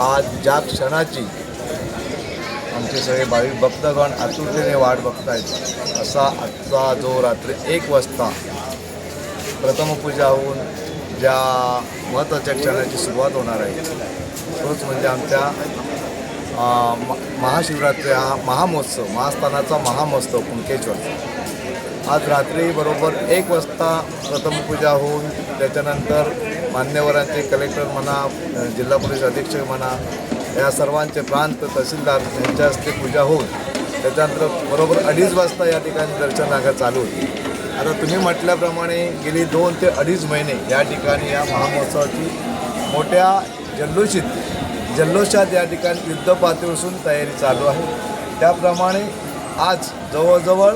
आज ज्या क्षणाची आमचे सगळे भाविक भक्तगण आतुरतेने वाट बघतायत असा आजचा जो रात्री 1 वाजता प्रथमपूजा होऊन ज्या महत्त्वाच्या क्षणाची सुरुवात होणार आहे तोच म्हणजे आमच्या महाशिवरात्री हा महामहोत्सव महास्थानाचा महामहोत्सव कुणकेश्वर। आज रात्री बरोबर 1 वाजता प्रथमपूजा होऊन त्याच्यानंतर मान्यवरांचे कलेक्टर म्हणा जिल्हा पोलीस अधीक्षक म्हणा या सर्वांचे प्रांत तहसीलदार यांच्या हस्ते पूजा होऊन त्याच्यानंतर बरोबर 2:30 वाजता या ठिकाणी दर्शन रांगा चालू होती। आता तुम्ही म्हटल्याप्रमाणे गेली 2 ते 2.5 महिने या ठिकाणी या महामहोत्सवाची मोठ्या जल्लोषात या ठिकाणी युद्धपातळीवरून तयारी चालू आहे। त्याप्रमाणे आज जवळजवळ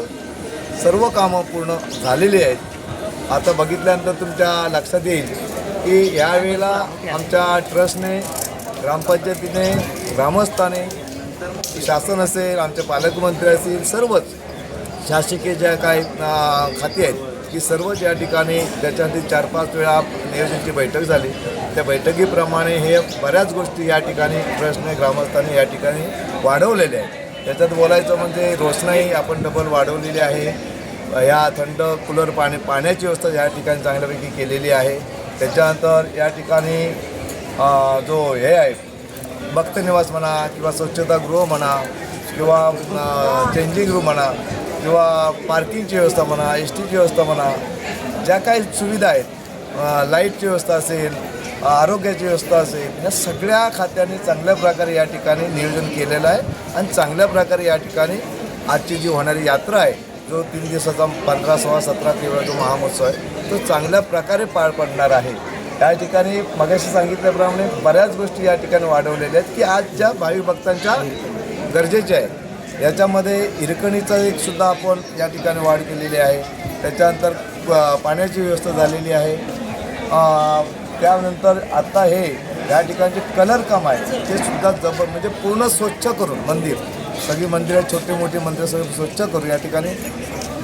सर्व कामं पूर्ण झालेली आहेत। आता बघितल्यानंतर तुमच्या लक्षात येईल की यावेळेला आमच्या ट्रस्टने ग्रामपंचायतीने ग्रामस्थाने शासन असेल आमचे पालकमंत्री असतील सर्वच शासकीय ज्या काही खाती आहेत की सर्वच या ठिकाणी त्याच्यासाठी 4-5 वेळा नियोजनाची बैठक झाली। त्या बैठकीप्रमाणे हे बऱ्याच गोष्टी या ठिकाणी ट्रस्टने ग्रामस्थांनी या ठिकाणी वाढवलेल्या आहेत। त्याच्यात बोलायचं म्हणजे रोषणाई आपण डबल वाढवलेली आहे। या थंड कूलर पाण्याची व्यवस्था या ठिकाणी चांगल्यापैकी केलेली आहे। त्याच्यानंतर या ठिकाणी जो हे आहे भक्तनिवास म्हणा किंवा स्वच्छतागृह म्हणा किंवा चेंजिंग रूम म्हणा किंवा पार्किंगची व्यवस्था म्हणा एसटीची व्यवस्था म्हणा ज्या काही सुविधा आहेत लाईटची व्यवस्था असेल आरोग्याची व्यवस्था असेल या सगळ्या खात्यांनी चांगल्या प्रकारे या ठिकाणी नियोजन केलेलं आहे आणि चांगल्या प्रकारे या ठिकाणी आजची जी होणारी यात्रा आहे जो 3 दिवसाचा 15, 16, 17 तेवढा जो महामहोत्सव आहे तो चांगल्या प्रकारे पार पडणार आहे। या ठिकाणी मगाशी सांगितल्याप्रमाणे बऱ्याच गोष्टी या ठिकाणी वाढवलेल्या आहेत की आज ज्या भाविक भक्तांच्या गरजेच्या आहेत। याच्यामध्ये हिरकणीचा एक सुद्धा आपण या ठिकाणी वाढ केलेली आहे। त्याच्यानंतर पाण्याची व्यवस्था झालेली आहे। त्यानंतर आता हे या ठिकाणचे कलर काम आहे ते सुद्धा म्हणजे पूर्ण स्वच्छ करून सगळी मंदिरं छोटी मोठी मंदिरं सगळं स्वच्छ करून या ठिकाणी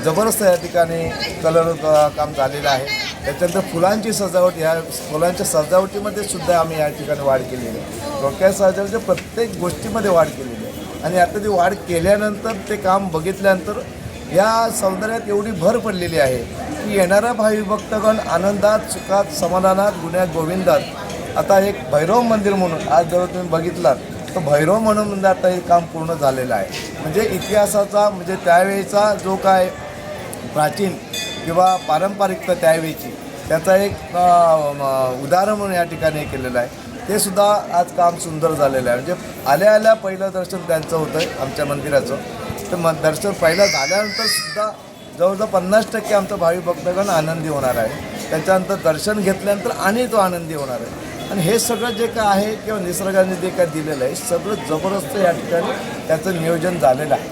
जबरदस्त या ठिकाणी कलर काम झालेलं आहे। त्याच्यानंतर फुलांची सजावट फुलांच्या सजावटीमध्ये सुद्धा आम्ही या ठिकाणी वाढ केलेली आहे। डोक्या सजावटीच्या प्रत्येक गोष्टीमध्ये वाढ केलेली आहे आणि आता ती वाढ केल्यानंतर ते काम बघितल्यानंतर या सौंदर्यात एवढी भर पडलेली आहे की येणारा भाविक भक्तगण आनंदात सुखात समाधानात गुण्यात गोविंदात। आता एक भैरव मंदिर म्हणून आज जवळ तुम्ही बघितलात तर भैरव म्हणून म्हणजे आता हे काम पूर्ण झालेलं आहे। म्हणजे इतिहासाचा म्हणजे त्यावेळेचा जो काय प्राचीन किंवा पारंपरिकता त्यावेळीची त्याचा एक उदाहरण म्हणून या ठिकाणी केलेलं आहे। ते सुद्धा आज काम सुंदर झालेलं आहे। म्हणजे आल्या पहिलं दर्शन त्यांचं होतं आमच्या मंदिराचं तर दर्शन पहिलं झाल्यानंतर सुद्धा जवळजवळ 50% आमचा भाविक भक्तगण आनंदी होणार आहे। त्याच्यानंतर दर्शन घेतल्यानंतर आणि तो आनंदी होणार आहे। आणि हे सगळं जे काय आहे किंवा निसर्गाने जे काय दिलेलं आहे सगळं जबरदस्त या ठिकाणी त्याचं नियोजन झालेलं आहे।